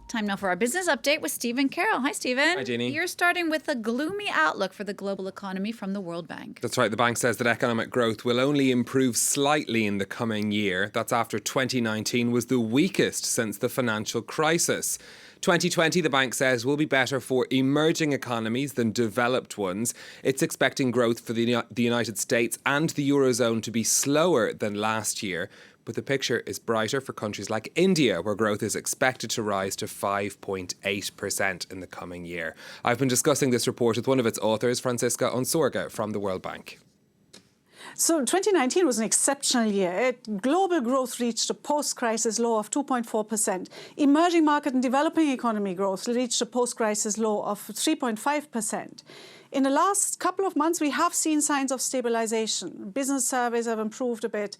Time now for our business update with Stephen Carroll. Hi, Stephen. Hi, Jeannie. You're starting with a gloomy outlook for the global economy from the World Bank. That's right. The bank says that economic growth will only improve slightly in the coming year. That's after 2019 was the weakest since the financial crisis. 2020, the bank says, will be better for emerging economies than developed ones. It's expecting growth for the United States and the Eurozone to be slower than last year. But the picture is brighter for countries like India, where growth is expected to rise to 5.8% in the coming year. I've been discussing this report with one of its authors, Francisca Onsorga from the World Bank. So 2019 was an exceptional year. Global growth reached a post-crisis low of 2.4%. Emerging market and developing economy growth reached a post-crisis low of 3.5%. In the last couple of months, we have seen signs of stabilization. Business surveys have improved a bit.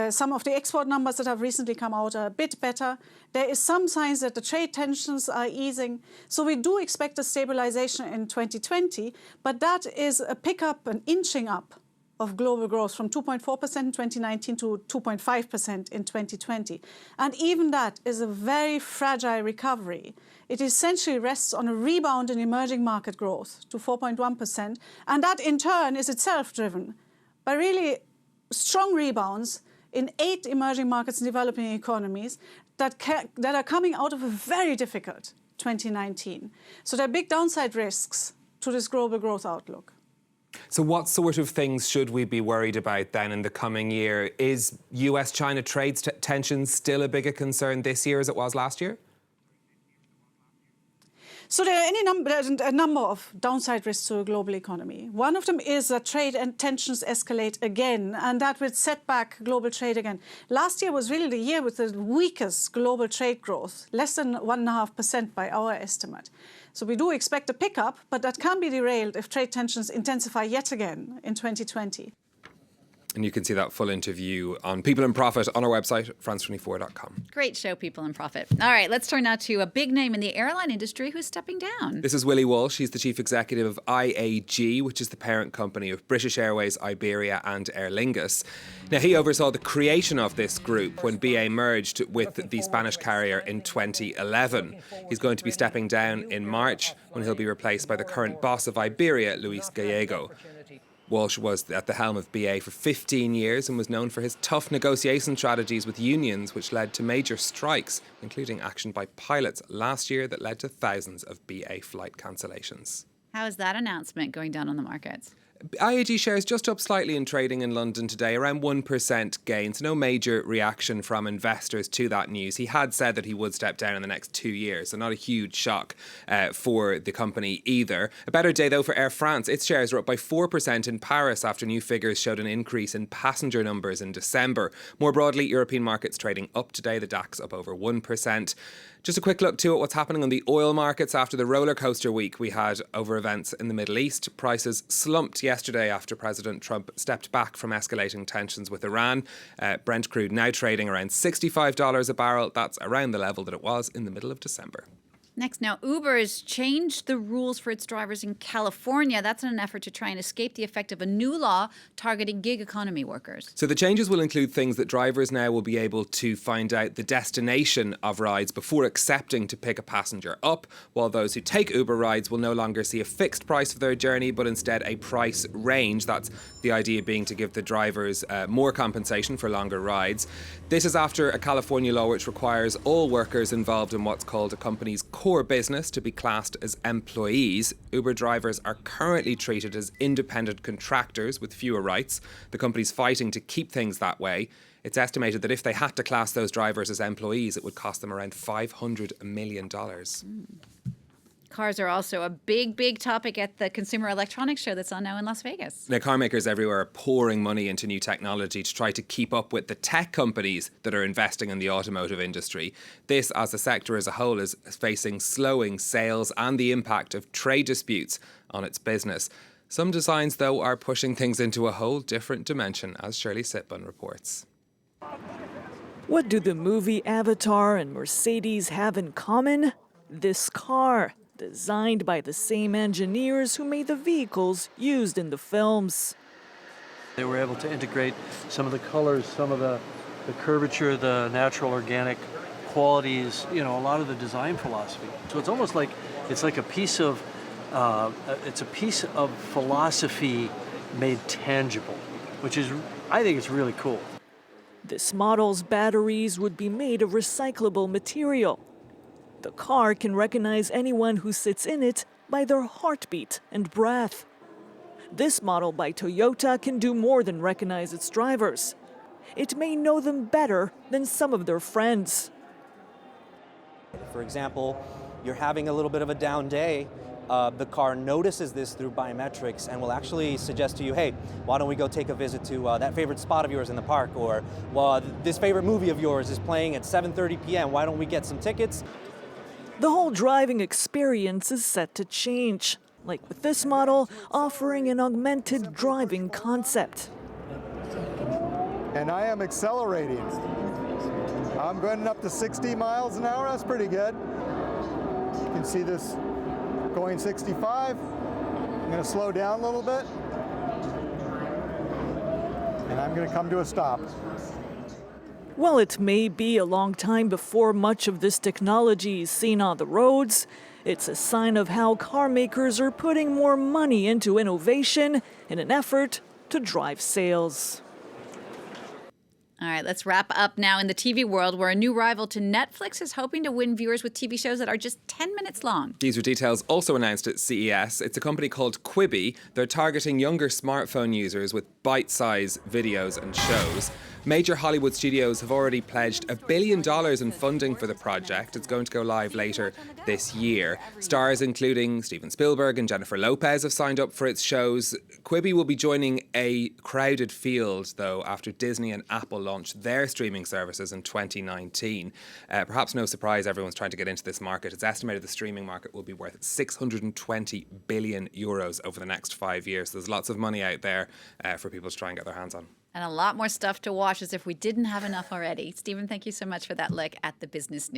Some of the export numbers that have recently come out are a bit better. There is some signs that the trade tensions are easing. So we do expect a stabilization in 2020, but that is a pickup, an inching up of global growth from 2.4% in 2019 to 2.5% in 2020. And even that is a very fragile recovery. It essentially rests on a rebound in emerging market growth to 4.1%. And that in turn is itself driven by really strong rebounds in 8 emerging markets and developing economies that are coming out of a very difficult 2019. So there are big downside risks to this global growth outlook. So what sort of things should we be worried about then in the coming year? Is US-China trade tensions still a bigger concern this year as it was last year? So there are a number of downside risks to a global economy. One of them is that trade and tensions escalate again, and that would set back global trade again. Last year was really the year with the weakest global trade growth, less than 1.5% by our estimate. So we do expect a pickup, but that can be derailed if trade tensions intensify yet again in 2020. And you can see that full interview on People in Profit on our website, france24.com. Great show, People in Profit. All right, let's turn now to a big name in the airline industry who's stepping down. This is Willie Walsh. He's the chief executive of IAG, which is the parent company of British Airways, Iberia and Aer Lingus. Now, he oversaw the creation of this group when BA merged with the Spanish carrier in 2011. He's going to be stepping down in March when he'll be replaced by the current boss of Iberia, Luis Gallego. Walsh was at the helm of BA for 15 years and was known for his tough negotiation strategies with unions, which led to major strikes, including action by pilots last year that led to thousands of BA flight cancellations. How is that announcement going down on the markets? IAG shares just up slightly in trading in London today, around 1% gains. No major reaction from investors to that news. He had said that he would step down in the next 2 years, so not a huge shock for the company either. A better day, though, for Air France. Its shares are up by 4% in Paris after new figures showed an increase in passenger numbers in December. More broadly, European markets trading up today. The DAX up over 1%. Just a quick look too at what's happening on the oil markets after the roller coaster week we had over events in the Middle East. Prices slumped yesterday after President Trump stepped back from escalating tensions with Iran. Brent crude now trading around $65 a barrel. That's around the level that it was in the middle of December. Next, now, Uber has changed the rules for its drivers in California. That's in an effort to try and escape the effect of a new law targeting gig economy workers. So the changes will include things that drivers now will be able to find out the destination of rides before accepting to pick a passenger up, while those who take Uber rides will no longer see a fixed price for their journey, but instead a price range. That's the idea being to give the drivers more compensation for longer rides. This is after a California law which requires all workers involved in what's called a company's core business to be classed as employees. Uber drivers are currently treated as independent contractors with fewer rights. The company's fighting to keep things that way. It's estimated that if they had to class those drivers as employees, it would cost them around $500 million. Cars are also a big topic at the Consumer Electronics Show that's on now in Las Vegas. Now, car makers everywhere are pouring money into new technology to try to keep up with the tech companies that are investing in the automotive industry. This, as a sector as a whole, is facing slowing sales and the impact of trade disputes on its business. Some designs, though, are pushing things into a whole different dimension, as Shirley Sitbon reports. What do the movie Avatar and Mercedes have in common? This car, designed by the same engineers who made the vehicles used in the films. They were able to integrate some of the colors, some of the curvature, the natural organic qualities, a lot of the design philosophy. So it's almost like it's like a piece of philosophy made tangible, which is, I think it's really cool. This model's batteries would be made of recyclable material. The car can recognize anyone who sits in it by their heartbeat and breath. This model by Toyota can do more than recognize its drivers. It may know them better than some of their friends. For example, you're having a little bit of a down day, the car notices this through biometrics and will actually suggest to you, hey, why don't we go take a visit to that favorite spot of yours in the park, or well, this favorite movie of yours is playing at 7:30 p.m., why don't we get some tickets? The whole driving experience is set to change, like with this model offering an augmented driving concept. And I am accelerating. I'm going up to 60 miles an hour, that's pretty good. You can see this going 65. I'm going to slow down a little bit. And I'm going to come to a stop. While it may be a long time before much of this technology is seen on the roads, it's a sign of how car makers are putting more money into innovation in an effort to drive sales. All right, let's wrap up now in the TV world, where a new rival to Netflix is hoping to win viewers with TV shows that are just 10 minutes long. These were details also announced at CES. It's a company called Quibi. They're targeting younger smartphone users with bite-sized videos and shows. Major Hollywood studios have already pledged $1 billion in funding for the project. It's going to go live later this year. Stars including Steven Spielberg and Jennifer Lopez have signed up for its shows. Quibi will be joining a crowded field, though, after Disney and Apple launched their streaming services in 2019. Perhaps no surprise everyone's trying to get into this market. It's estimated the streaming market will be worth 620 billion euros over the next 5 years. There's lots of money out there for people to try and get their hands on. And a lot more stuff to watch, as if we didn't have enough already. Stephen, thank you so much for that look at the business news.